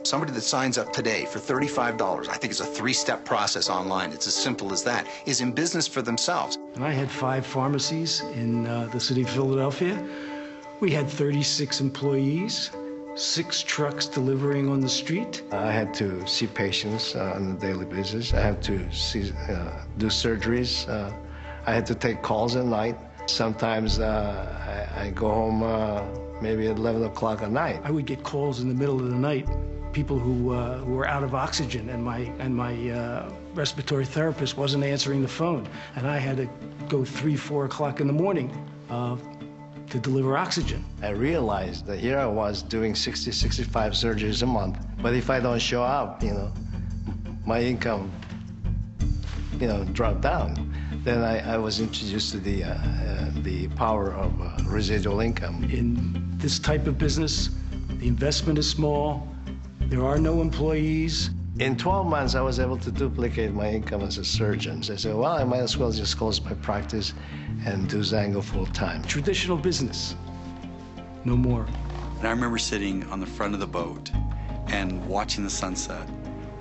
Somebody that signs up today for $35, I think it's a 3-step process online, it's as simple as that, is in business for themselves. And I had 5 pharmacies in the city of Philadelphia. We had 36 employees, 6 trucks delivering on the street. I had to see patients on a daily basis. I had to do surgeries. I had to take calls at night. Sometimes I go home maybe at 11 o'clock at night. I would get calls in the middle of the night, people who were out of oxygen, and my respiratory therapist wasn't answering the phone, and I had to go 3, 4 o'clock in the morning to deliver oxygen. I realized that here I was doing 60, 65 surgeries a month, but if I don't show up, my income, dropped down. Then I was introduced to the power of residual income. In this type of business, the investment is small. There are no employees. In 12 months, I was able to duplicate my income as a surgeon. So I said, well, I might as well just close my practice and do XANGO full time. Traditional business, no more. And I remember sitting on the front of the boat and watching the sunset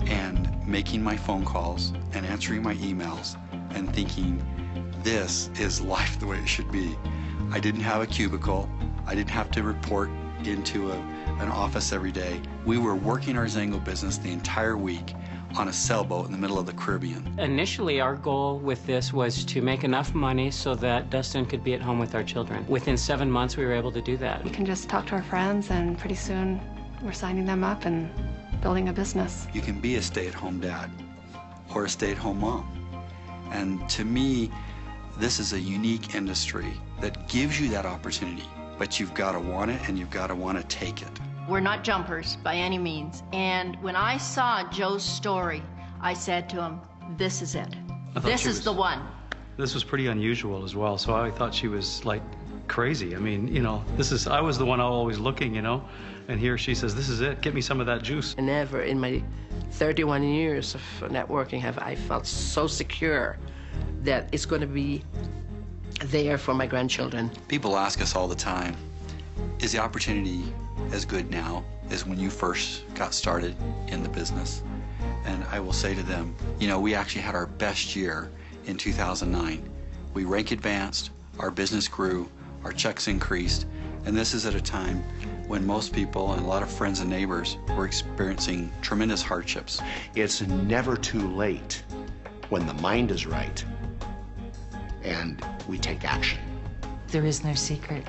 and making my phone calls and answering my emails and thinking, this is life the way it should be. I didn't have a cubicle. I didn't have to report into an office every day. We were working our XANGO business the entire week on a sailboat in the middle of the Caribbean. Initially, our goal with this was to make enough money so that Dustin could be at home with our children. Within 7 months, we were able to do that. We can just talk to our friends, and pretty soon we're signing them up and building a business. You can be a stay-at-home dad or a stay-at-home mom. And to me, this is a unique industry that gives you that opportunity, but you've got to want it and you've got to want to take it. We're not jumpers by any means. And when I saw Joe's story, I said to him, this is it. This is the one. This was pretty unusual as well, so I thought she was like crazy. I mean, I was the one always looking, and here she says, this is it, get me some of that juice. Never in my 31 years of networking have I felt so secure that it's going to be there for my grandchildren. People ask us all the time, is the opportunity as good now as when you first got started in the business? And I will say to them, we actually had our best year in 2009. We rank advanced, our business grew, our checks increased, and this is at a time when most people and a lot of friends and neighbors were experiencing tremendous hardships. It's never too late when the mind is right and we take action. There is no secret.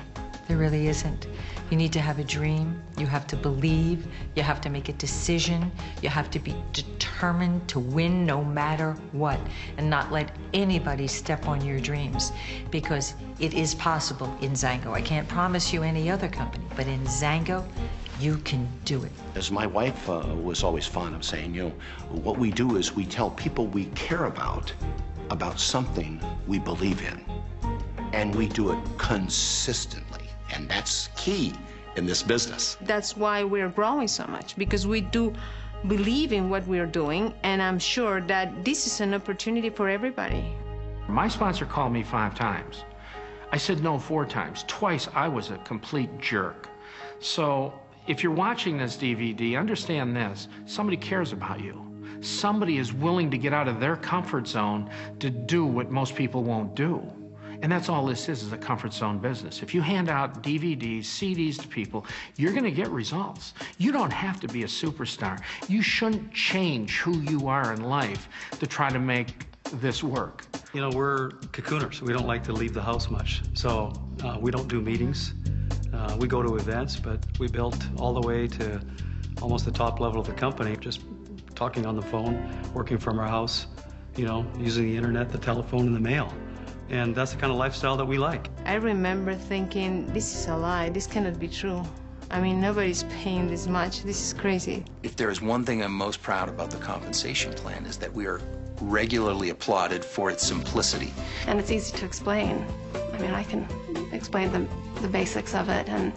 There really isn't. You need to have a dream. You have to believe. You have to make a decision. You have to be determined to win no matter what, and not let anybody step on your dreams, because it is possible in XANGO. I can't promise you any other company, but in XANGO, you can do it. As my wife was always fond of saying, what we do is we tell people we care about something we believe in, and we do it consistently. And that's key in this business. That's why we're growing so much, because we do believe in what we're doing, and I'm sure that this is an opportunity for everybody. My sponsor called me 5 times. I said no 4 times. Twice I was a complete jerk. So if you're watching this DVD, understand this: somebody cares about you. Somebody is willing to get out of their comfort zone to do what most people won't do. And that's all this is a comfort zone business. If you hand out DVDs, CDs to people, you're going to get results. You don't have to be a superstar. You shouldn't change who you are in life to try to make this work. We're cocooners. We don't like to leave the house much. So we don't do meetings. We go to events, but we built all the way to almost the top level of the company, just talking on the phone, working from our house, using the internet, the telephone, and the mail. And that's the kind of lifestyle that we like. I remember thinking, this is a lie, this cannot be true. I mean, nobody's paying this much, this is crazy. If there is one thing I'm most proud about the compensation plan, is that we are regularly applauded for its simplicity. And it's easy to explain. I mean, I can explain the basics of it, and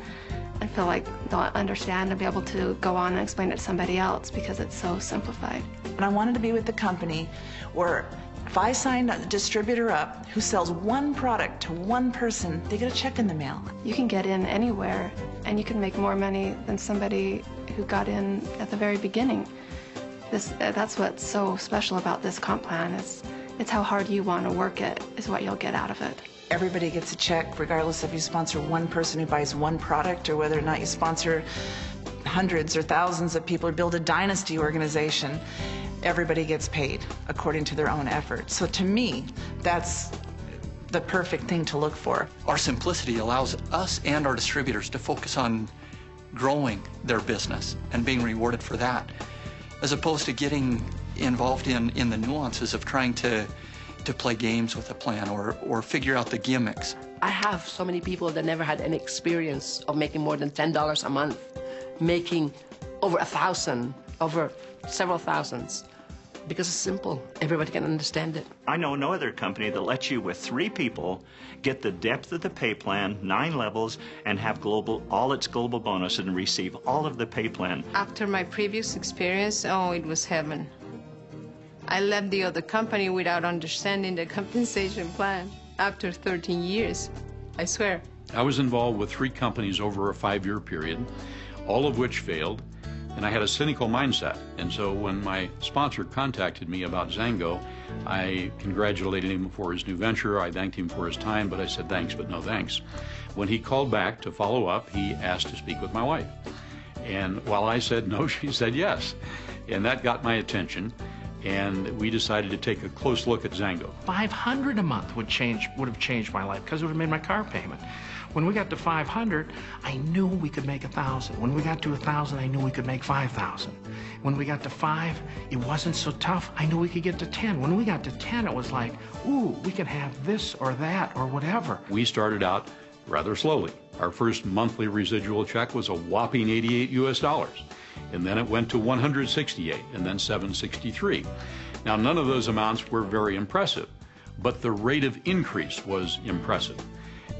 I feel like they'll understand and be able to go on and explain it to somebody else because it's so simplified. And I wanted to be with the company where If I sign a distributor up who sells one product to one person, they get a check in the mail. You can get in anywhere, and you can make more money than somebody who got in at the very beginning. That's what's so special about this comp plan. It's how hard you want to work it is what you'll get out of it. Everybody gets a check, regardless if you sponsor one person who buys one product or whether or not you sponsor hundreds or thousands of people or build a dynasty organization. Everybody gets paid according to their own effort. So to me, that's the perfect thing to look for. Our simplicity allows us and our distributors to focus on growing their business and being rewarded for that, as opposed to getting involved in the nuances of trying to play games with a plan or figure out the gimmicks. I have so many people that never had any experience of making more than $10 a month, making over 1,000, over several thousands, because it's simple. Everybody can understand it. I know no other company that lets you, with 3 people, get the depth of the pay plan, 9 levels, and have all its global bonuses and receive all of the pay plan. After my previous experience, oh, it was heaven. I left the other company without understanding the compensation plan. After 13 years, I swear. I was involved with 3 companies over a 5-year period, all of which failed, and I had a cynical mindset. And so when my sponsor contacted me about XANGO, I congratulated him for his new venture. I thanked him for his time, but I said thanks, but no thanks. When he called back to follow up, he asked to speak with my wife. And while I said no, she said yes. And that got my attention. And we decided to take a close look at XANGO. $500 a month would have changed my life because it would have made my car payment. When we got to 500, I knew we could make 1,000. When we got to 1,000, I knew we could make 5,000. When we got to 5, it wasn't so tough. I knew we could get to 10. When we got to 10, it was like, ooh, we can have this or that or whatever. We started out rather slowly. Our first monthly residual check was a whopping $88 US. And then it went to 168, and then 763. Now, none of those amounts were very impressive, but the rate of increase was impressive.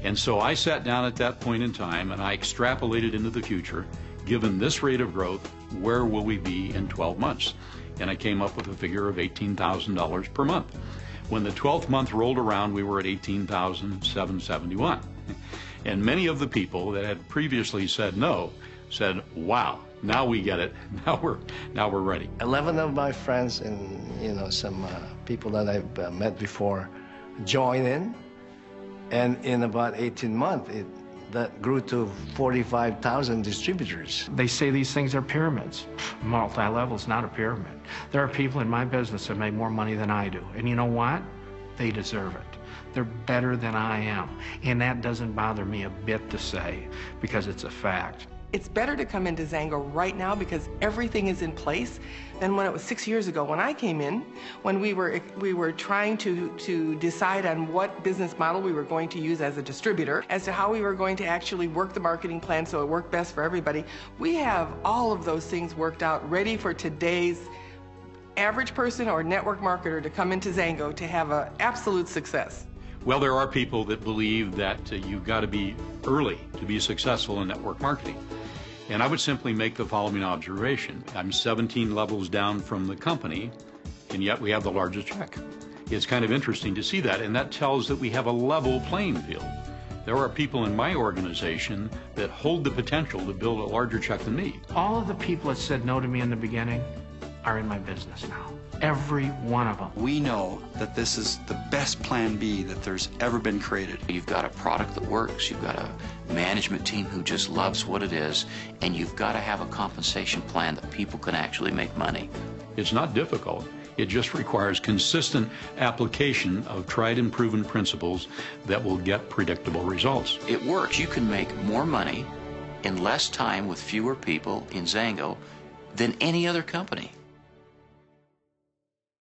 And so I sat down at that point in time and I extrapolated into the future, given this rate of growth, where will we be in 12 months? And I came up with a figure of $18,000 per month. When the 12th month rolled around, we were at $18,771. And many of the people that had previously said no said, wow, now we get it. Now we're ready. 11 of my friends and some people that I've met before joined in, and in about 18 months, that grew to 45,000 distributors. They say these things are pyramids. Multi-level is not a pyramid. There are people in my business that make more money than I do, and you know what? They deserve it. They're better than I am, and that doesn't bother me a bit to say, because it's a fact. It's better to come into XANGO right now because everything is in place than when it was 6 years ago when I came in, when we were trying to decide on what business model we were going to use as a distributor, as to how we were going to actually work the marketing plan so it worked best for everybody. We have all of those things worked out, ready for today's average person or network marketer to come into XANGO to have an absolute success. Well, there are people that believe that you've got to be early to be successful in network marketing. And I would simply make the following observation. I'm 17 levels down from the company, and yet we have the largest check. It's kind of interesting to see that, and that tells that we have a level playing field. There are people in my organization that hold the potential to build a larger check than me. All of the people that said no to me in the beginning are in my business now. Every one of them. We know that this is the best plan B that there's ever been created. You've got a product that works, you've got a management team who just loves what it is, and you've got to have a compensation plan that people can actually make money. It's not difficult. It just requires consistent application of tried and proven principles that will get predictable results. It works. You can make more money in less time with fewer people in XANGO than any other company.